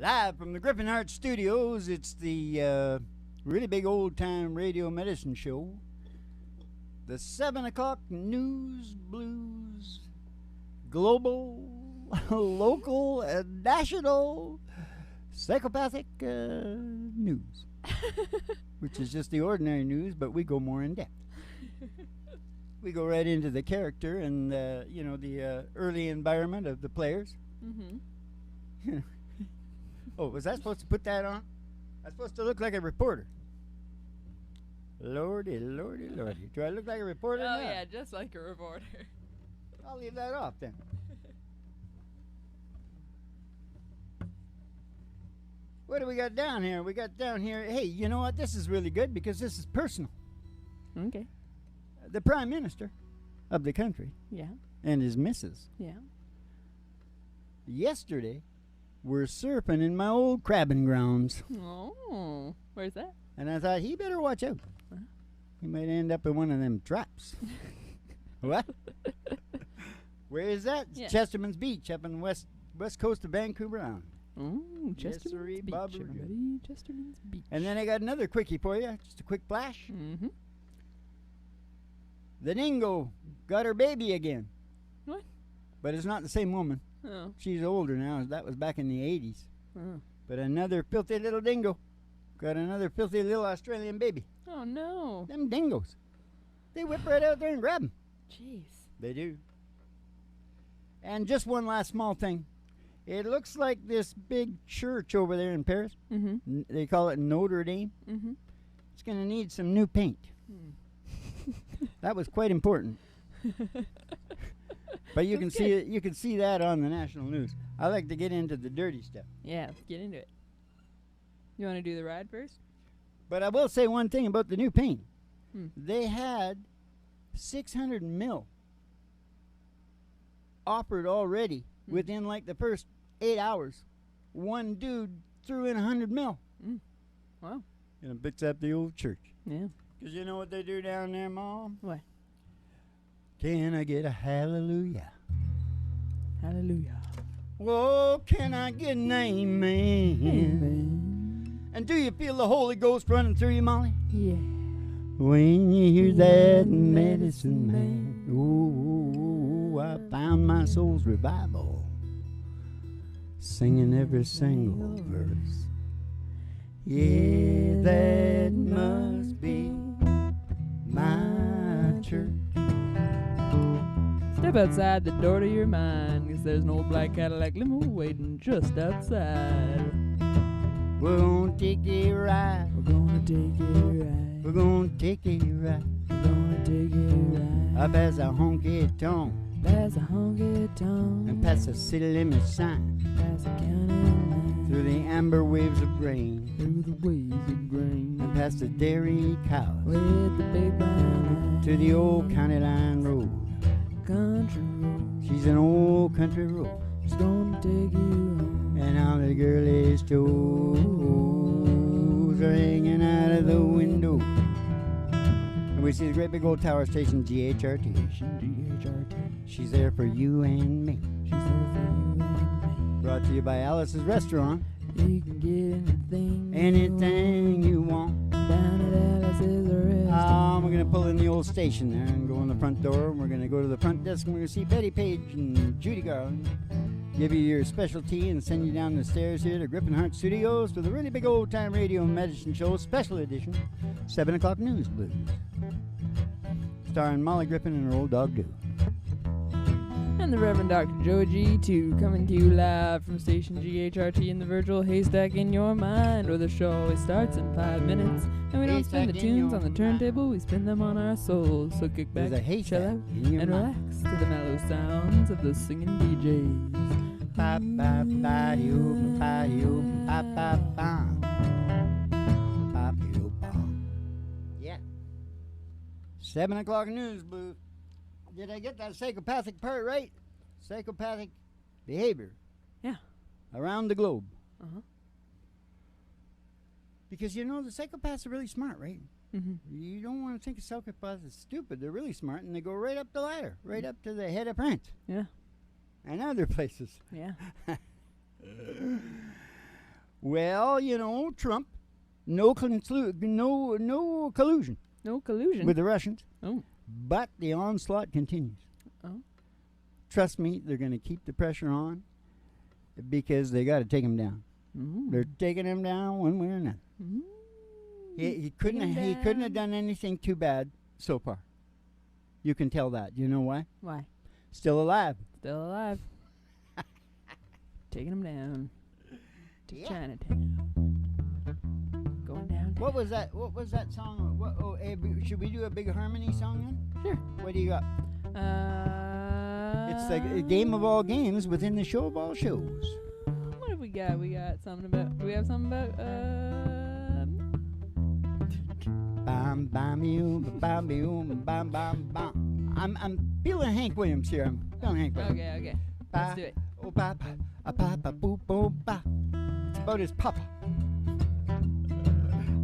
Live from the Griffin Arts Studios, it's the really big old-time radio medicine show. The 7 o'clock news, blues, global, local, and national psychopathic news. Which is just the ordinary news, but we go more in depth. We go right into the character and, the early environment of the players. Mm-hmm. Oh, was I supposed to put that on? I'm supposed to look like a reporter. Lordy, lordy, lordy. Do I look like a reporter now? Oh, yeah, just like a reporter. I'll leave that off then. What do we got down here? We got down here, hey, you know what? This is really good because this is personal. Okay. The Prime Minister of the country. Yeah. And his missus. Yeah. Yesterday, we're surfing in my old crabbing grounds. Oh, where's that? And I thought, he better watch out. He might end up in one of them traps. What? Where is that? It's Chesterman's Beach up in west coast of Vancouver Island. Oh, Chesterman's Beach, everybody. Chesterman's Beach. And then I got another quickie for you. Just a quick flash. Mm-hmm. The dingo got her baby again. What? But it's not the same woman. Oh. She's older now. That was back in the 80s. Oh. But another filthy little dingo got another filthy little Australian baby. Oh, no. Them dingoes. They whip right out there and grab them. Jeez. They do. And just one last small thing. It looks like this big church over there in Paris. Mm-hmm. They call it Notre Dame. Mm-hmm. It's going to need some new paint. That was quite important. But you can see it. You can see that on the national news. I like to get into the dirty stuff. Yeah, let's get into it. You want to do the ride first? But I will say one thing about the new paint. Hmm. They had 600 mil offered already within like the first 8 hours. One dude threw in 100 mil. Wow. And it picks up the old church. Yeah. Because you know what they do down there, Mom? What? Can I get a hallelujah? Hallelujah. Whoa, can I get an amen? Amen. And do you feel the Holy Ghost running through you, Molly? Yeah. When you hear that medicine man, oh, I found my soul's revival, singing every single verse. Yeah, that must be my church. Step outside the door to your mind, 'cause there's an old black Cadillac limo waiting just outside. We're gonna take a ride. We're gonna take a ride. We're gonna take a ride. We're gonna take a ride. Up as a honky tonk. Past a honky tonk. And past the city limit sign. Past the county line. Through the amber waves of grain. Through the waves of grain. And past the dairy cows. With the big brown eyes. To the old county line road. Country road. She's an old country road. She's gonna take you home. And all the girlies' toes are hanging out of the window. And we see the great big old tower station, GHRT. She's there for you and me. She's there for you and me. Brought to you by Alice's Restaurant. You can get anything you want. Down at Alice's Restaurant. We're going to pull in the old station there and go in the front door. And we're going to go to the front desk and we're going to see Betty Page and Judy Garland. Give you your specialty and send you down the stairs here to Griffin Arts Studios for the really big old-time radio medicine show, special edition, 7 o'clock news blues. Starring Molly Griffin and her old dog, Doo. And the Reverend Dr. Joe G2 coming to you live from station GHRT in the virtual haystack in your mind, where the show always starts in 5 minutes. And we don't spin the tunes on the turntable, we spin them on our souls. So kick back, chill out, and relax to the mellow sounds of the singing DJs. Yeah. 7 o'clock news booth. Did I get that psychopathic part right? Psychopathic behavior. Yeah. Around the globe. Uh-huh. Because you know the psychopaths are really smart, right? Mm-hmm. You don't want to think of psychopaths as stupid. They're really smart, and they go right up the ladder, right up to the head of print. Yeah. And other places. Yeah. Well, Trump, no collusion No collusion. with the Russians, Oh. but the onslaught continues. Oh. Trust me, they're going to keep the pressure on because they got to take him down. Mm. They're taking him down one way or another. Mm. He couldn't have done anything too bad so far. You can tell that. You know why? Why? Still alive. Still alive. Taking him down to Chinatown. Going down. What was that song? Should we do a big harmony song then? Sure. What do you got? It's the game of all games within the show of all shows. What have we got? We got something about. Do we have something about? Bam bam bam bam bam bam bam. I'm feeling Hank Williams here. I'm feeling Hank Williams. Okay. Let's do it. Oh ba ba a pa pa boop boop ba. It's about his papa.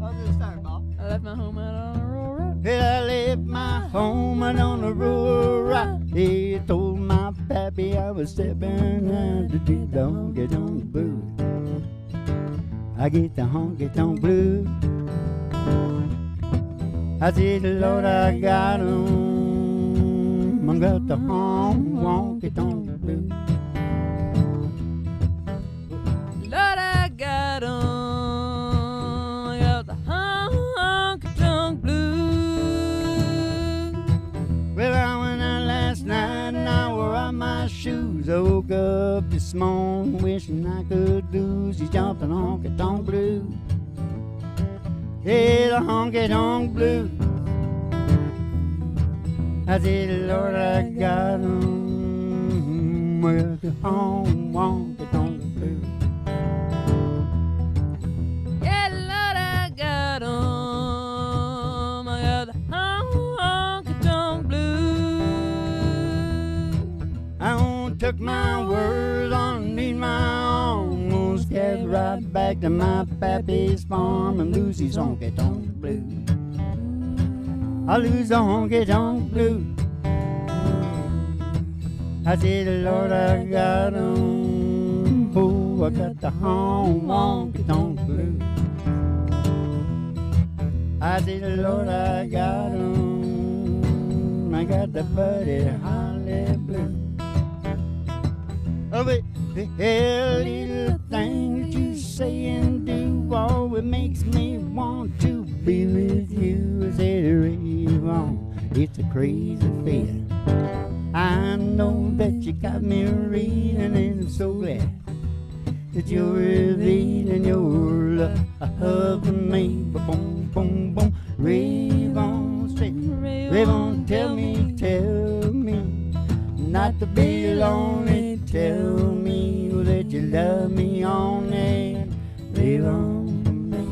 I'll just start, Bob. I left my home out on a rural road. I left my home out on the road. He told my pappy I was stepping out to do the honky tonk blues. I get the honky tonk blues. I said, Lord, I got 'em. I got the honky tonk blues. Lord, I got 'em. I got the honky tonk blues. Well, I went out last night and I wore out my shoes. I woke up this morning wishing I could lose these jumping honky tonk blues. Yeah, the honky tonk blues. I said, Lord, I got 'em. I got the honky tonk blues. Yeah, Lord, I got 'em. I got the honky tonk blues. I took my words underneath my arm. Gonna get right back to my pappy's farm and lose these honky tonk blues. I lose the honky tonk blues. I said, Lord, I got 'em. Oh, I got the honky tonk blues. I said, Lord, I got 'em. I got the Buddy Holly blues. Oh, but every little thing that you say and do always makes me want to be with you. I said, rave on, it's a crazy feeling. I know that you got me reading, and I'm so glad that you're revealing your love for me. Boom, boom, boom, rave on, say, rave on, tell me, not to be lonely. Tell me that you love me only. Rave on to me.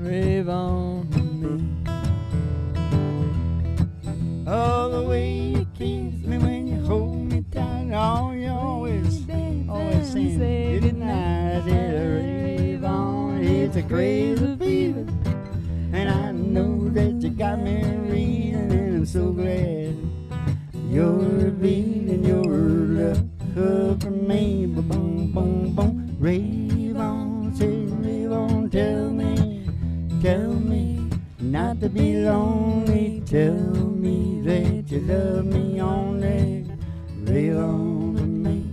Rave on to me. All the way you kiss me when you hold me tight. Oh, you always saying good night. I said, rave on, it's a crazy feeling. And I know that you got me reading, and I'm so glad you're revealing your love for me. Boom, boom, boom, rave on, say rave on, tell me, not to be lonely. Tell me that you love me only. Rave on to me.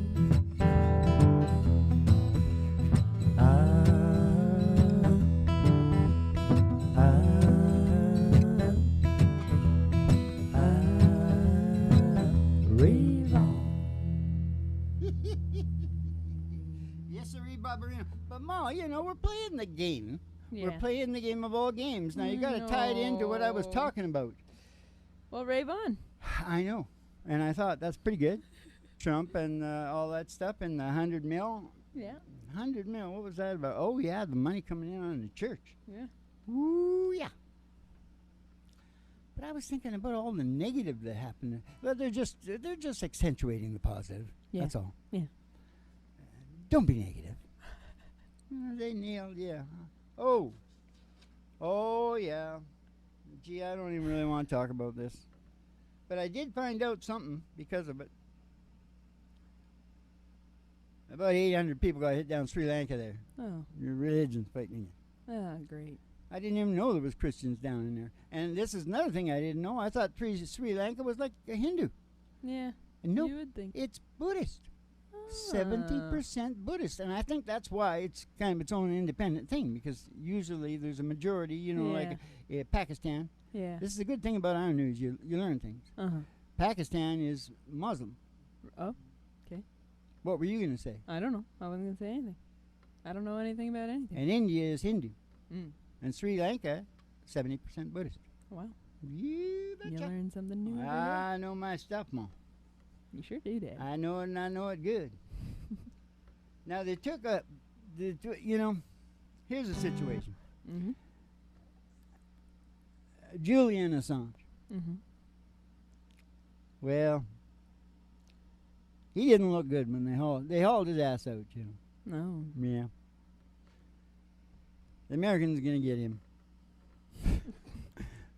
But Ma, we're playing the game. Yeah. We're playing the game of all games. Now you got to tie it into what I was talking about. Well, rave on. I know, and I thought that's pretty good. Trump and all that stuff and the 100 mil. Yeah. 100 mil. What was that about? Oh yeah, the money coming in on the church. Yeah. Ooh yeah. But I was thinking about all the negative that happened. Well, they're just accentuating the positive. Yeah. That's all. Yeah. Don't be negative. They nailed, yeah. Oh, yeah. Gee, I don't even really want to talk about this. But I did find out something because of it. About 800 people got hit down Sri Lanka there. Oh. Your religion's fighting it. Ah, great. I didn't even know there was Christians down in there. And this is another thing I didn't know. I thought Sri Lanka was like a Hindu. Yeah. And nope, You would think. it's Buddhist. Ah. 70% Buddhist. And I think that's why it's kind of its own independent thing, because usually there's a majority, like Pakistan. Yeah. This is a good thing about our news. You learn things. Uh-huh. Pakistan is Muslim. Oh, okay. What were you going to say? I don't know. I wasn't going to say anything. I don't know anything about anything. And India is Hindu. Mm. And Sri Lanka, 70% Buddhist. Wow. You You betcha. learn something new every day. I know my stuff, Mom. You sure do, Dad. I know it, and I know it good. Now, they took here's the situation. Mm-hmm. Julian Assange. Mm-hmm. Well, he didn't look good when they hauled his ass out, No. Yeah. The Americans are going to get him.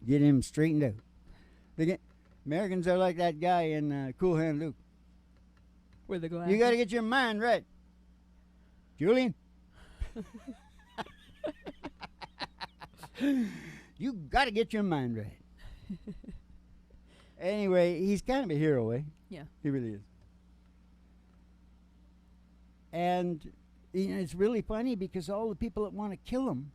Get him straightened out. Americans are like that guy in Cool Hand Luke. With the glasses. You got to get your mind right. Julian? You got to get your mind right. Anyway, he's kind of a hero, eh? Yeah. He really is. And it's really funny because all the people that want to kill him,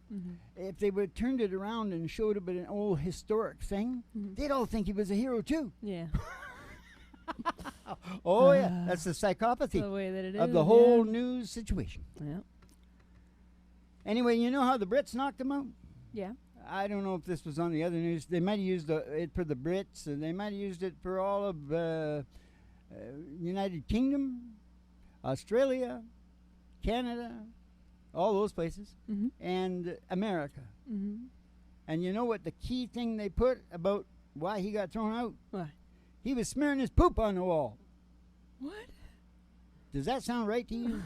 if they would turned it around and showed him an old historic thing, they'd all think he was a hero too. Yeah. Oh yeah, that's the psychopathy The way that it is. of the whole news situation. Yeah. Anyway, you know how the Brits knocked him out? Yeah. I don't know if this was on the other news. They might have used it for the Brits, and they might have used it for all of United Kingdom, Australia, Canada, all those places, and America. Mm-hmm. And you know what the key thing they put about why he got thrown out? Why? He was smearing his poop on the wall. What? Does that sound right to you?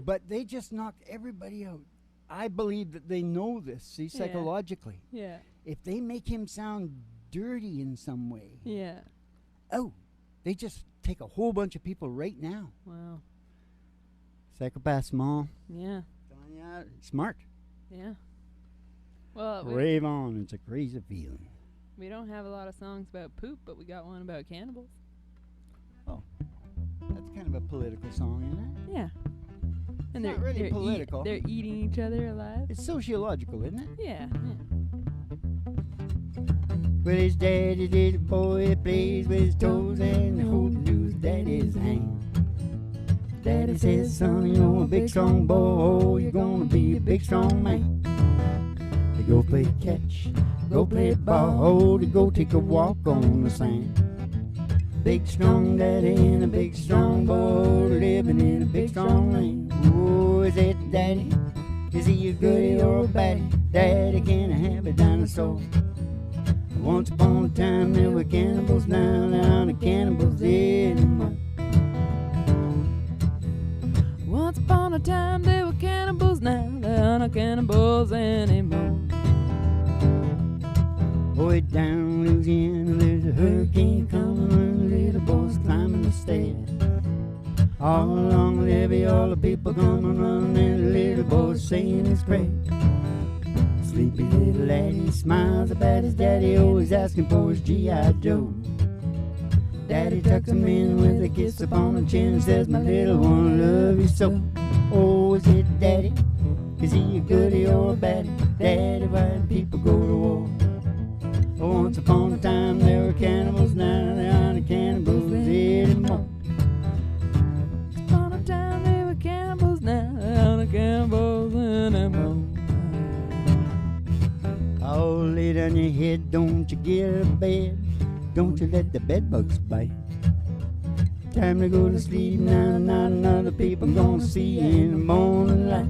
But they just knocked everybody out. I believe that they know this, see, psychologically. Yeah. If they make him sound dirty in some way, Yeah. they just take a whole bunch of people right now. Wow. Psychopath, small. Yeah. Smart. Yeah. Well, Rave on. It's a crazy feeling. we don't have a lot of songs about poop, but we got one about cannibals. That's kind of a political song, isn't it? Yeah. And Not really political. They're eating each other alive. It's sociological, isn't it? Yeah. Well, his daddy did a boy that plays with his toes and holds his daddy's hand. Daddy says, son, you're a big strong boy, you're gonna be a big strong man. They go play catch, go play ball, they go take a walk on the sand. Big strong daddy and a big strong boy living in a big strong land. Oh, is it daddy? Is he a goodie or a baddie? Daddy, can I have a dinosaur? Once upon a time there were cannibals, now there aren't cannibals anymore. Once upon a time there were cannibals, now there aren't cannibals anymore. Way down Louisiana there's a hurricane coming and the little boys climbing the stairs. All along the levee all the people come and run and the little boys saying his prayers. Sleepy little laddie smiles up at his daddy, always asking for his G.I. Joe. Daddy tucks him in with a kiss upon the chin and says, my little one, I love you so. Oh, is it daddy? Is he a goodie or a baddie? Daddy, why do people go to war? Oh, once upon a time there were cannibals, now there aren't cannibals anymore. Once upon a time there were cannibals, now there aren't cannibals anymore. Oh, lay down your head, don't you get out of bed. Don't you let the bedbugs bite. Time to go to sleep now, not another people gonna see you in the morning light.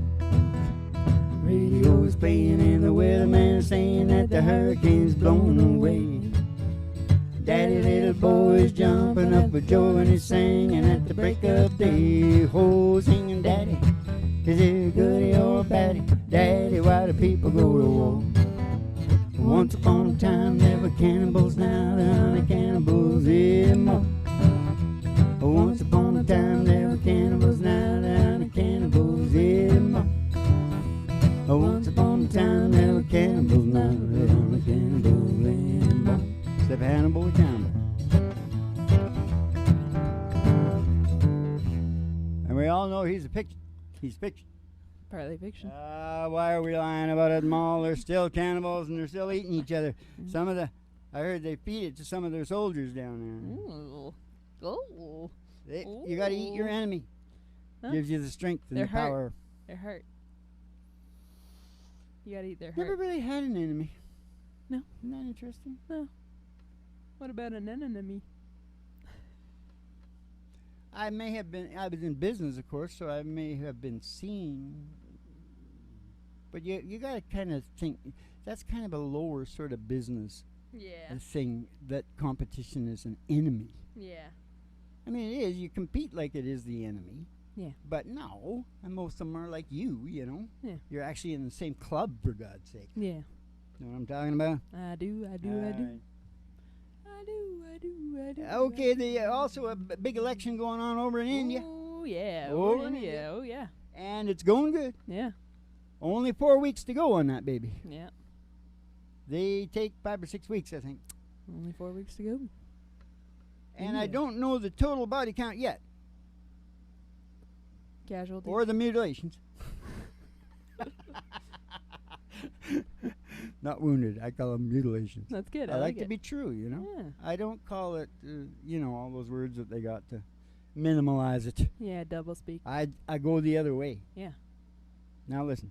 Radio is playing and the weatherman is saying that the hurricane's blown away. Daddy, little boy is jumping up with joy and he's singing at the break of day. Oh, singing daddy, is it a goodie or a baddie? Daddy, why do people go to war? Once upon a time there were cannibals, now there aren't cannibals anymore. Once upon a time there were cannibals, cannibals now. I'm a cannibal and except Hannibal the cannibal. And we all know he's a fiction. He's fiction. Partly fiction. Why are we lying about it, Maul? They're still cannibals and they're still eating each other. Some of the, I heard they feed it to some of their soldiers down there. Ooh. Oh. You got to eat your enemy. Huh? Gives you the strength and the power. Their heart. You gotta eat their heart. Never really had an enemy. No. Isn't that interesting? No. What about an enemy? I was in business, of course, so I may have been seen. But you got to kind of think, that's kind of a lower sort of business thing, that competition is an enemy. Yeah. I mean, it is. You compete like it is the enemy. Yeah. But no, and most of them are like you know. Yeah. You're actually in the same club, for God's sake. Yeah. Know what I'm talking about? I do. Okay, also a big election going on over in India. Oh, yeah. Over in India. Oh, yeah. And it's going good. Yeah. Only 4 weeks to go on that baby. Yeah. They take 5 or 6 weeks, I think. Only 4 weeks to go. And I don't know the total body count yet. Casualties. Or the mutilations. Not wounded. I call them mutilations. That's good. I like to be true, you know. Yeah. I don't call it, all those words that they got to minimalize it. Yeah, double speak. I go the other way. Yeah. Now listen.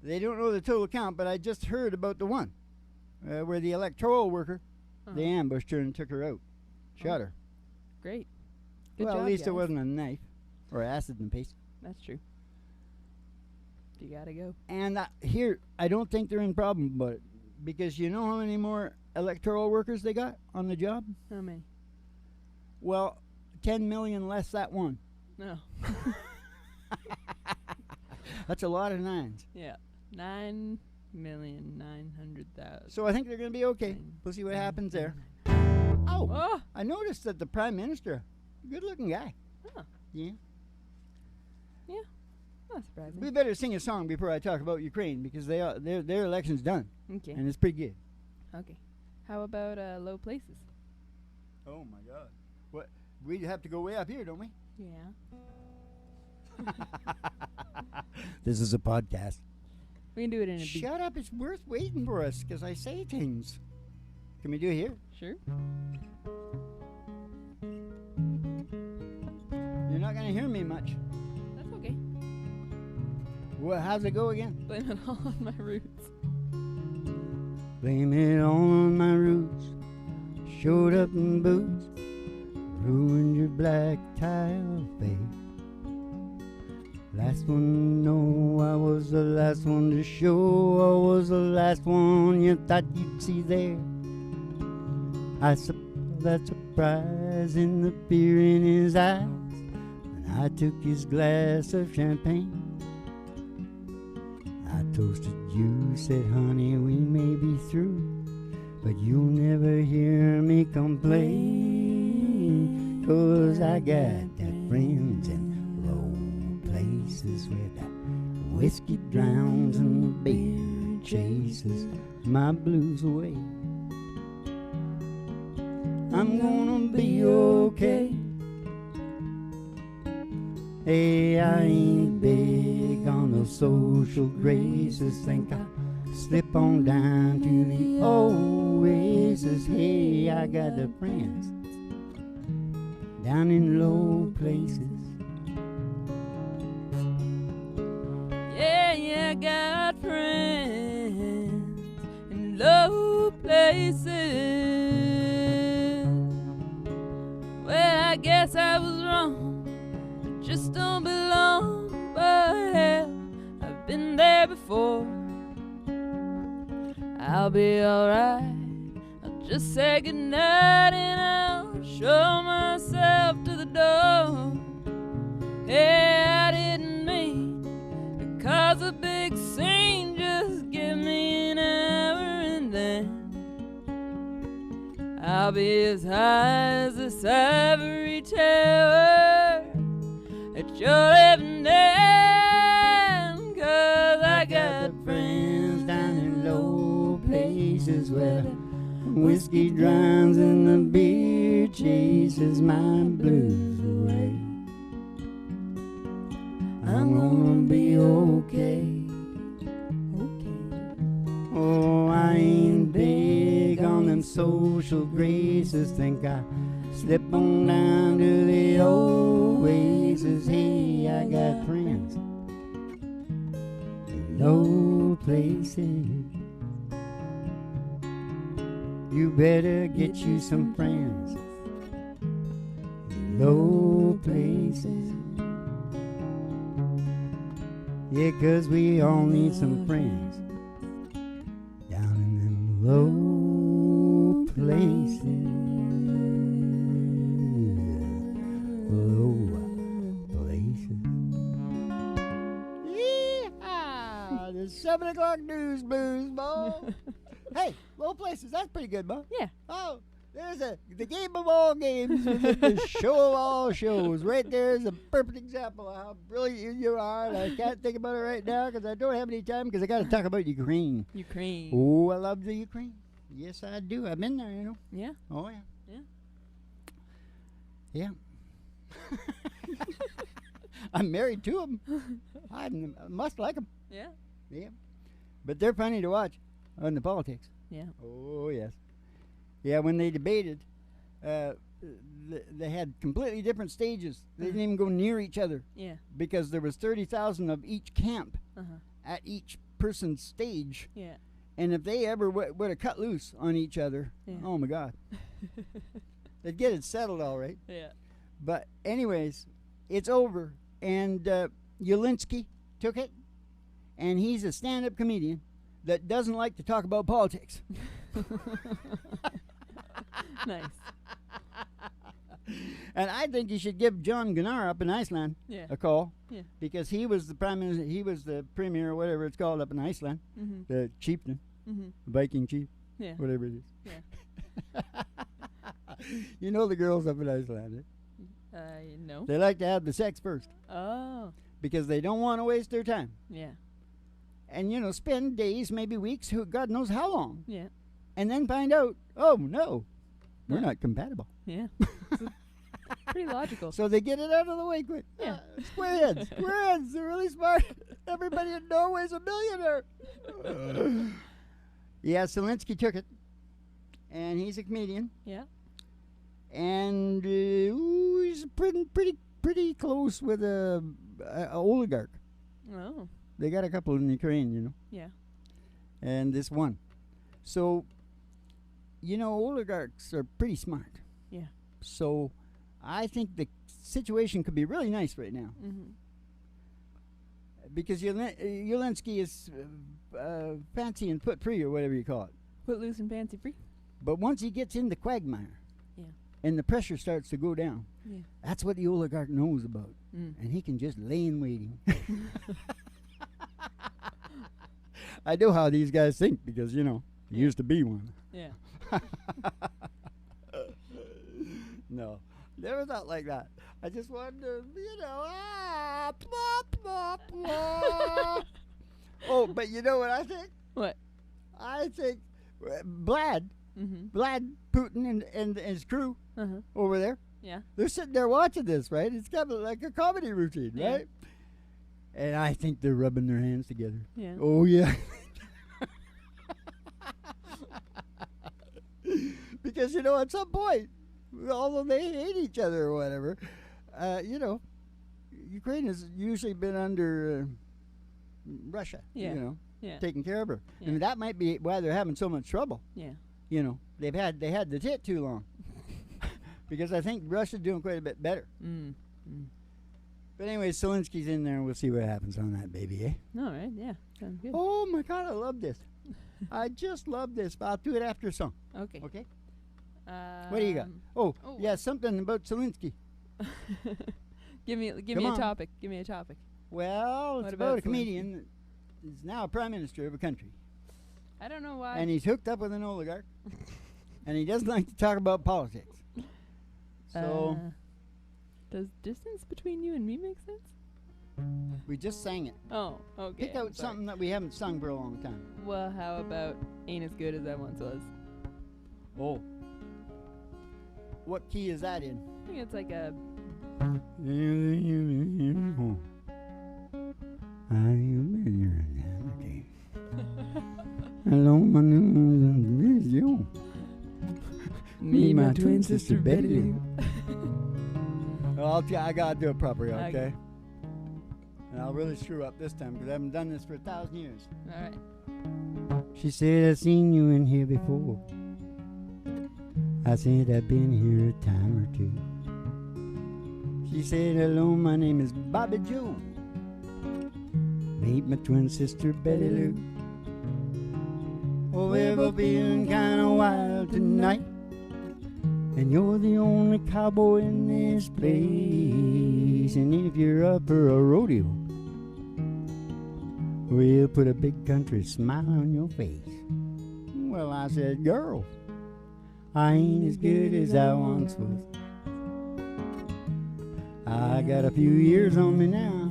They don't know the total count, but I just heard about the one where the electoral worker, they ambushed her and took her out. Shot her. Great. Good well, job, at least guys. it wasn't a knife or acid and paste. That's true. You gotta go. And here, I don't think they're in problem, but because you know how many more electoral workers they got on the job? How many? Well, 10 million less that one. No. That's a lot of nines. Yeah. 9,900,000. So I think they're going to be okay. We'll see what happens there. Oh! I noticed that the Prime Minister, good-looking guy. Huh. Yeah. Yeah. Not surprising. We better sing a song before I talk about Ukraine because their election's done. Okay. And it's pretty good. Okay. How about low places? Oh my God! What? We have to go way up here, don't we? Yeah. This is a podcast. We can do it in a beat. Shut up! It's worth waiting for us because I say things. Can we do it here? Sure. You're not gonna hear me much. That's okay. Well, how's it go again? Blame it all on my roots. Blame it all on my roots. Showed up in boots, ruined your black tile face. Last one to know, I was the last one to show. I was the last one you thought you'd see there. I suppose that surprise in the fear in his eyes when I took his glass of champagne. I toasted you, said, honey, we may be through, but you'll never hear me complain, 'cause I got the friends in low places where the whiskey drowns and the beer chases my blues away. I'm gonna be okay. Hey, I ain't big on the social graces. Think I'll slip on down to the oasis. Hey, I got the friends down in low places. Yeah, I got friends in low places. Well, I guess I was wrong. Just don't belong, but hell, I've been there before. I'll be alright. I'll just say goodnight and I'll show myself to the door. Hey, I didn't mean to cause a big scene. Just give me an hour and then I'll be as high as this ivory tower that you're living in, 'cause I got friends down places where whiskey drowns and the beer chases my blues away. I'm gonna be okay. Oh, I ain't big on them social graces. Think I slip on down to the old oasis. Hey, I got friends in low places. You better get you some friends in low places. Yeah, 'cause we all need some friends down in them low places. Low places. Yeehaw! The 7 o'clock news blues, Bo. Hey, low places, that's pretty good, Bo. Yeah. Oh, there's the game of all games, the show of all shows. Right there is a perfect example of how brilliant you are. And I can't think about it right now because I don't have any time because I got to talk about Ukraine. Ukraine. Oh, I love the Ukraine. Yes, I do. I've been there, you know. Yeah. Oh, yeah. Yeah. Yeah. I'm married to them. I must like them. Yeah. Yeah. But they're funny to watch on the politics. Yeah. Oh, yes. Yeah, when they debated, they had completely different stages. They didn't even go near each other. Yeah. Because there was 30,000 of each camp at each person's stage. Yeah. And if they ever would have cut loose on each other, oh, my God. They'd get it settled all right. Yeah. But anyways, it's over. And Yelinsky took it. And he's a stand-up comedian that doesn't like to talk about politics. Nice. And I think you should give John Gunnar up in Iceland a call. Yeah. Because he was the prime minister, he was the premier or whatever it's called up in Iceland. The chieftain, Viking chief, whatever it is. Yeah. You know the girls up in Iceland, eh? No. They like to have the sex first. Oh. Because they don't want to waste their time. Yeah. And, you know, spend days, maybe weeks, who God knows how long. Yeah. And then find out, oh, no, we're not compatible. Yeah. Pretty logical. So they get it out of the way quick. Yeah. Square heads. Square heads. They're really smart. Everybody in Norway's a millionaire. Yeah, Zelensky took it. And he's a comedian. Yeah. And he's pretty close with a oligarch. Oh. They got a couple in Ukraine, you know. Yeah. And this one. So, you know, oligarchs are pretty smart. Yeah. So, I think the situation could be really nice right now. Because Zelensky is fancy and put free, or whatever you call it. Put loose and fancy free. But once he gets in the quagmire, and the pressure starts to go down, that's what the oligarch knows about. And he can just lay in waiting. I know how these guys think because, you know, he used to be one. Yeah. No, never thought like that. I just wanted to, you know, Oh, but you know what I think? What? I think Vlad, Putin and his crew over there, they're sitting there watching this, right? It's kind of like a comedy routine, right? And I think they're rubbing their hands together. Yeah. Oh, yeah. Because, you know, at some point, although they hate each other or whatever, you know, Ukraine has usually been under Russia, you know, taking care of her. Yeah. And that might be why they're having so much trouble. Yeah. You know, they had the tit too long. Because I think Russia's doing quite a bit better. But anyway, Zelensky's in there, and we'll see what happens on that baby, eh? All right, yeah. Sounds good. Oh, my God, I love this. I just love this, but I'll do it after a song. Okay. Okay? What do you got? Oh, yeah, something about Zelensky. Give me a topic. Give me a topic. Well, What it's about about a comedian that is now a prime minister of a country. I don't know why. And he's hooked up with an oligarch. And he doesn't like to talk about politics. So... does distance between you and me make sense? We just sang it. Oh, okay. Pick out something that we haven't sung for a long time. Well, how about Ain't As Good As I Once Was? Oh. What key is that in? I think it's like a... Hello, my name is you. Me, my twin sister, Betty. I gotta do it properly, okay? And I'll really screw up this time because I haven't done this for 1,000 years. Alright. She said, I've seen you in here before. I said, I've been here a time or two. She said, hello, my name is Bobby Joe. Meet my twin sister, Betty Lou. Oh, we're feeling kind of wild tonight. And you're the only cowboy in this place. And if you're up for a rodeo, we'll put a big country smile on your face. Well, I said, girl, I ain't as good as I once was. I got a few years on me now.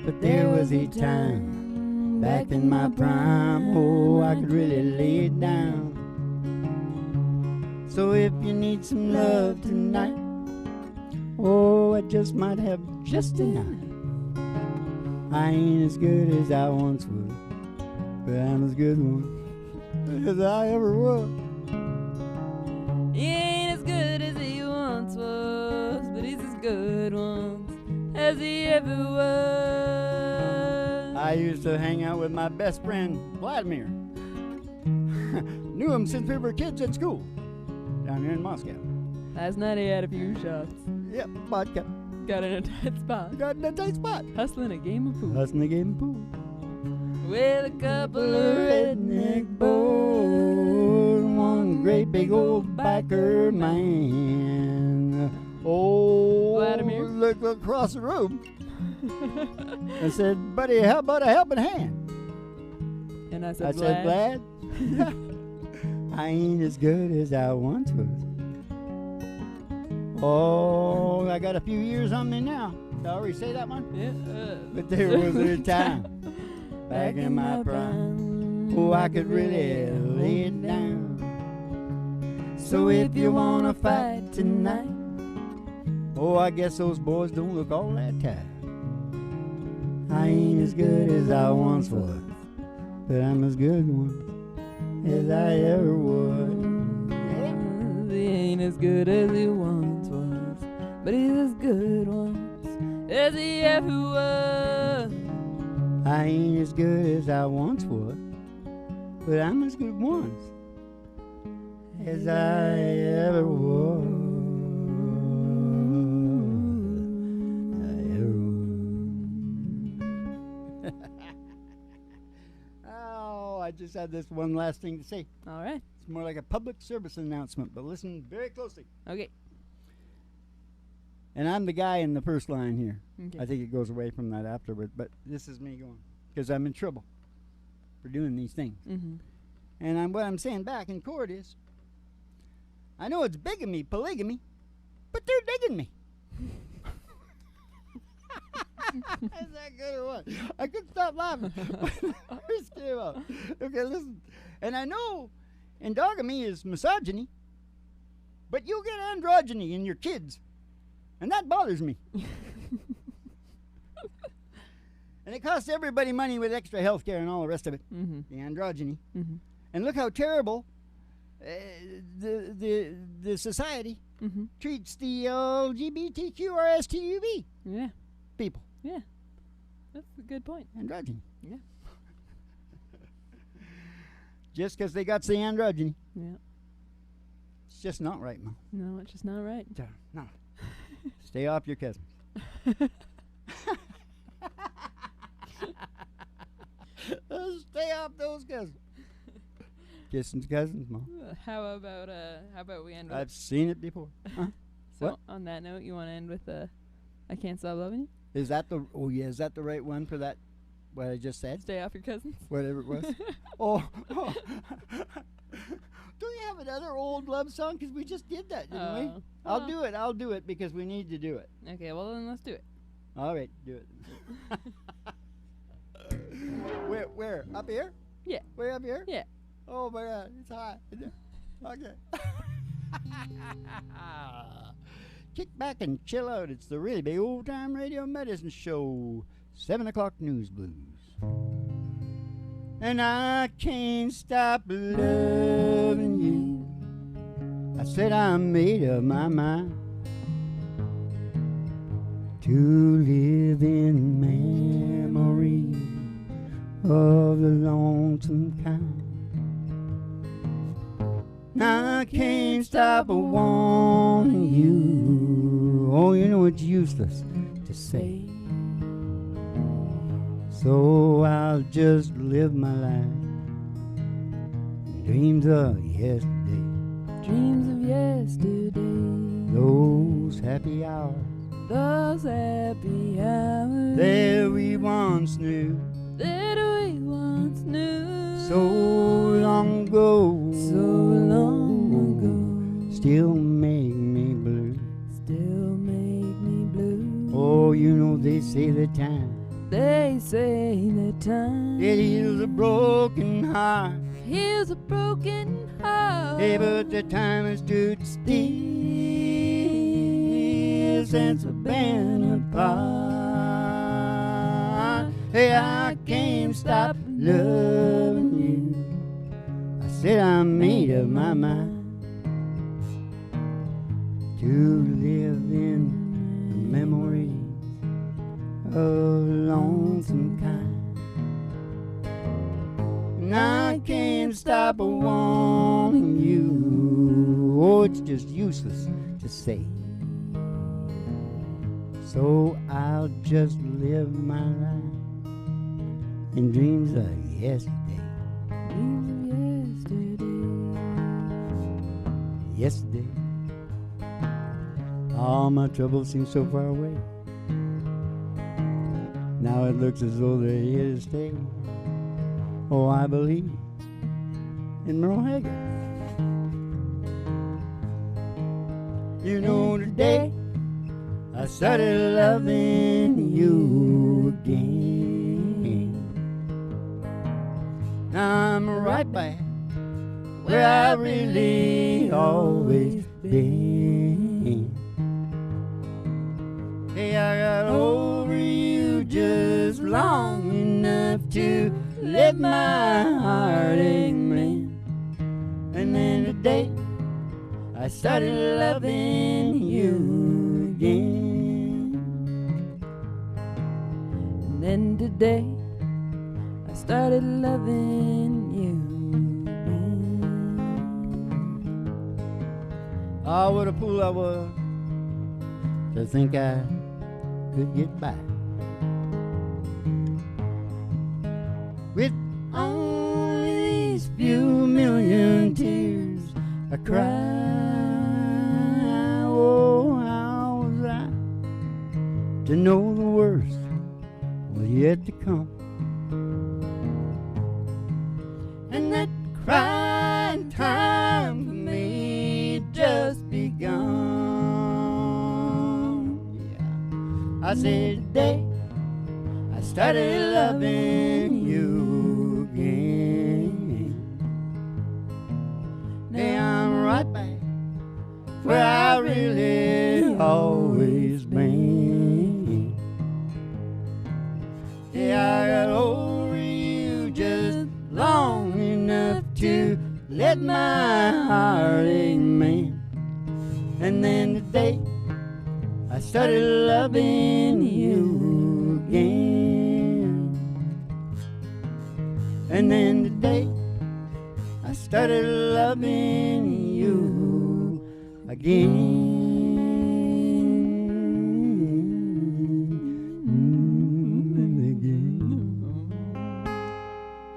But there was a time back in my prime, oh, I could really lay it down. So if you need some love tonight, oh, I just might have just enough. I ain't as good as I once was, but I'm as good one as I ever was. He ain't as good as he once was, but he's as good once as he ever was. I used to hang out with my best friend, Vladimir. Knew him since we were kids at school, down here in Moscow. Last night he had a few shots. Yep, vodka. Got in a tight spot. Got in a tight spot. Hustling a game of pool. Hustling a game of pool. With a couple of redneck boys, one great big old biker man. Oh, Vladimir looked across the room and said, buddy, how about a helping hand? And I said, Vlad, I ain't as good as I once was. Oh, I got a few years on me now. Did I already say that one? Yeah. But there was a time back in my prime, oh, I could really lay it down. So if you wanna fight tonight, oh, I guess those boys don't look all that tired. I ain't as good as I once was, but I'm as good one as I ever was. Yeah. He ain't as good as he once was, but he's as good once as he ever was. I ain't as good as I once was, but I'm as good once as I ever was. Oh, I just had this one last thing to say. All right. It's more like a public service announcement, but listen very closely. Okay. And I'm the guy in the first line here. Okay. I think it goes away from that afterward, but this is me going, because I'm in trouble for doing these things. Mm-hmm. And what I'm saying back in court is, I know it's bigamy, polygamy, but they're digging me. Is that good or what? I couldn't stop laughing. First came out. Okay, listen. And I know endogamy is misogyny, but you get androgyny in your kids, and that bothers me. And it costs everybody money with extra health care and all the rest of it. Mm-hmm. The androgyny. Mm-hmm. And look how terrible the society Mm-hmm. treats the LGBTQRSTUV Yeah. people. Yeah. That's a good point. Androgyny. Yeah. Just because they got the androgyny. Yeah. It's just not right, Mo. No, it's just not right. No. Stay off your cousins. Stay off those cousins. Kissing cousins, Mo. How about we end with... I've seen it before. Huh? So What? on that note, you want to end with I Can't Stop Loving You? Is that the... Oh, yeah. Is that the right one for that? What I just said? Stay off your cousins? Whatever it was. oh. Do you have another old love song? Because we just did that, didn't we? I'll do it because we need to do it. Okay, well then let's do it. All right, do it. Where? Up here? Yeah. Way up here? Yeah. Oh my God, it's hot. Okay. Kick back and chill out. It's the really big old time radio medicine show. 7 o'clock news blues. And I can't stop loving you. I said I made up my mind to live in memory of the lonesome kind. I can't stop wanting you. Oh, you know it's useless to say. So I'll just live my life in dreams of yesterday. Dreams of yesterday. Those happy hours. Those happy hours. That we once knew. That we once knew. So long ago. So long ago. Still make me blue. Still make me blue. Oh, you know they say the time. They say the time. It heals a broken heart. Heals a broken heart. Hey, but the time has stood still since we've been apart. Hey, I can't stop loving you. I said I made up my mind to live in the memories of lonesome kind. And I can't stop wanting you. Oh, it's just useless to say. So I'll just live my life in dreams of yesterday. Dreams of yesterday. Yesterday. All my troubles seem so far away. Now it looks as though they're here to stay. Oh, I believe in Merle Haggard. You know, today I started loving you again. Now I'm right back where I really always been. Hey, I got over you just long enough to let my heart ache, man. And then today I started loving you again. And then today I started loving you again. Oh, what a fool I was to think I could get by with only these few million tears I cry. Oh, how was I to know the worst was yet to come, and that crying time for me had just begun. Yeah, I said today I started loving you again. Now I'm right back where I really always been. Yeah, I got over you just long enough to let my heart ache, man. And then today I started loving you again. And then today I started loving you again.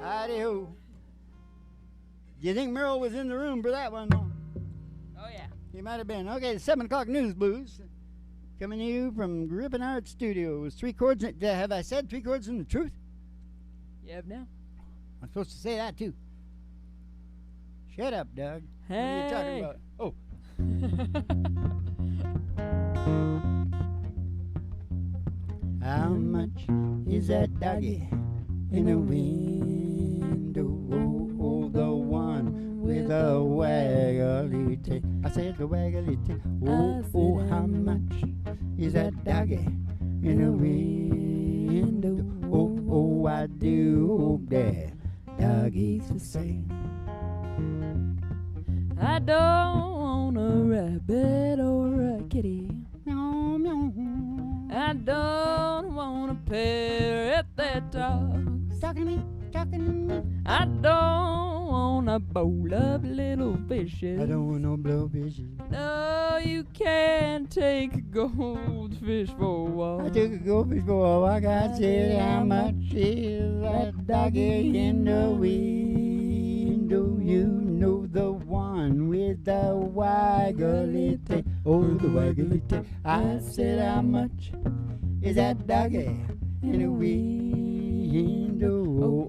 Howdy-ho. Do you think Merle was in the room for that one? Oh, yeah. He might have been. Okay, the 7 o'clock news blues. Coming to you from Grippin' Art Studios. 3 chords. Have I said 3 chords in the truth? You have now? I'm supposed to say that too. Shut up, Doug. Hey. What are you talking about? Oh. is that doggy in the window? Oh, the one with the waggly tail. I said the waggly tail. Oh, how much is that doggy in the window? Oh, I do hope that doggy's the same. I don't want a rabbit or a kitty. Meow, meow. I don't want a parrot that talks. Talking to me, talking to me. I don't want a bowl of little fishes. I don't want no blowfishes. No, you can't take a goldfish for a walk. I took a goldfish for a walk. I said, how much is that doggy in the window? You know the one with the waggly tail. Oh, the waggly tail. I said, how much is that doggy in the window?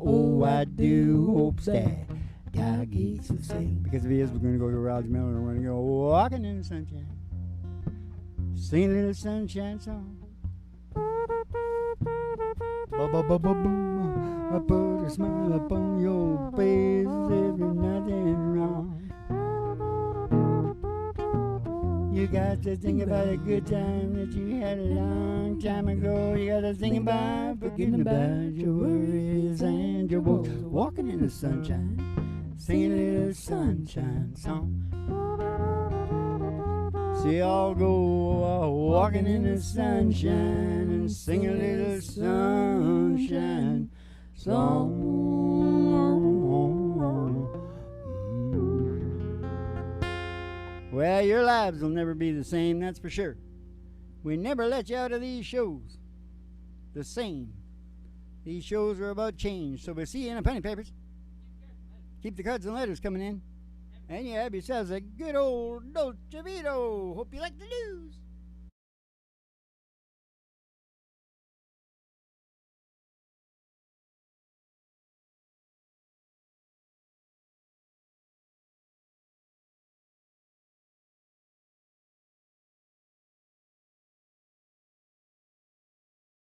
Oh, I do hope that doggy's the same. Because if he is, we're going to go to Roger Miller and we're going to go walking in the sunshine. Sing a little sunshine song. Ba-ba-ba-ba-boom. I put a smile upon your face as if there's nothing wrong. You got to think about a good time that you had a long time ago. You got to think about forgetting about your worries and your woes. Walking in the sunshine, singing a little sunshine song. See, I'll go walking in the sunshine and sing a little sunshine song. Well, your lives will never be the same, that's for sure. We never let you out of these shows the same. These shows are about change, so we'll see you in the penny papers. Keep the cards and letters coming in. And you have yourselves a good old Dolce Vito. Hope you like the news.